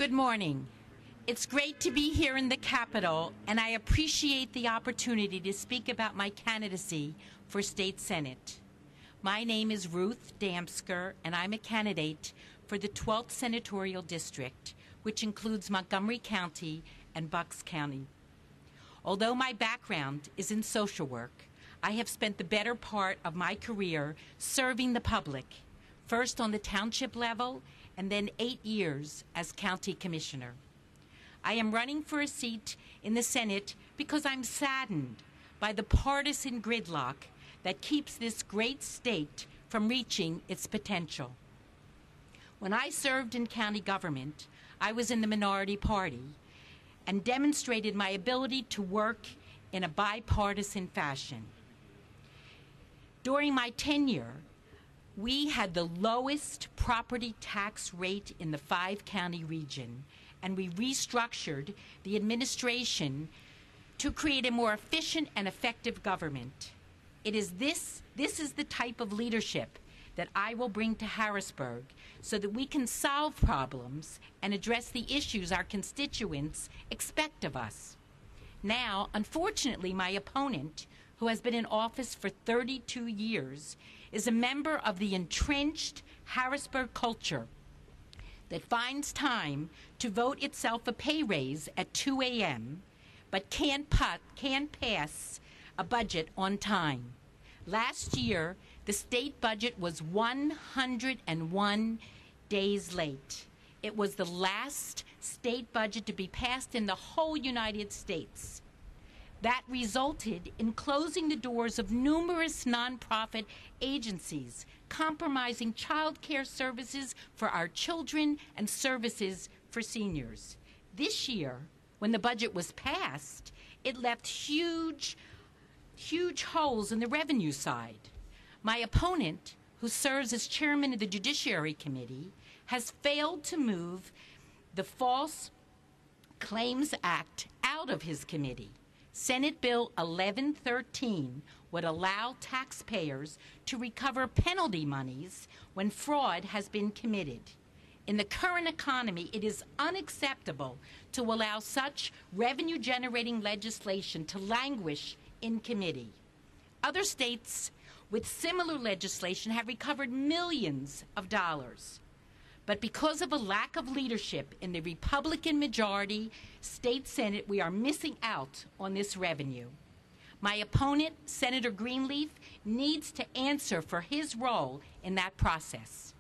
Good morning. It's great to be here in the Capitol, and I appreciate the opportunity to speak about my candidacy for State Senate. My name is Ruth Damsker, and I'm a candidate for the 12th Senatorial District, which includes Montgomery County and Bucks County. Although my background is in social work, I have spent the better part of my career serving the public, first on the township level and then 8 years as county commissioner. I am running for a seat in the Senate because I'm saddened by the partisan gridlock that keeps this great state from reaching its potential. When I served in county government, I was in the minority party and demonstrated my ability to work in a bipartisan fashion. During my tenure, we had the lowest property tax rate in the 5-county region, and we restructured the administration to create a more efficient and effective government. This is the type of leadership that I will bring to Harrisburg so that we can solve problems and address the issues our constituents expect of us. Now, unfortunately, my opponent, who has been in office for 32 years, is a member of the entrenched Harrisburg culture that finds time to vote itself a pay raise at 2 a.m., but can't pass a budget on time. Last year, the state budget was 101 days late. It was the last state budget to be passed in the whole United States. That resulted in closing the doors of numerous nonprofit agencies, compromising child care services for our children and services for seniors. This year, when the budget was passed, it left huge holes in the revenue side. My opponent, who serves as chairman of the Judiciary Committee, has failed to move the False Claims Act out of his committee. Senate Bill 1113 would allow taxpayers to recover penalty monies when fraud has been committed. In the current economy, it is unacceptable to allow such revenue-generating legislation to languish in committee. Other states with similar legislation have recovered millions of dollars. But because of a lack of leadership in the Republican majority state Senate, we are missing out on this revenue. My opponent, Senator Greenleaf, needs to answer for his role in that process.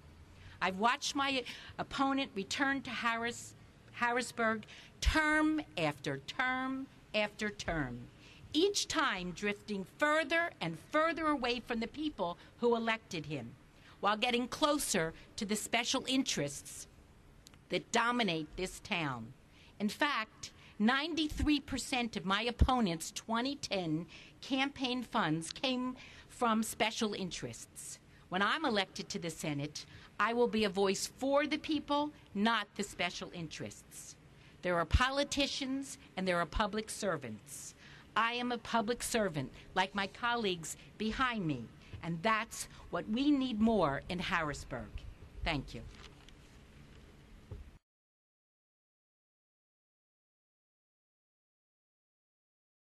I've watched my opponent return to Harrisburg term after term after term, each time drifting further and further away from the people who elected him, while getting closer to the special interests that dominate this town. In fact, 93% of my opponent's 2010 campaign funds came from special interests. When I'm elected to the Senate, I will be a voice for the people, not the special interests. There are politicians and there are public servants. I am a public servant, like my colleagues behind me, and that's what we need more in Harrisburg. Thank you.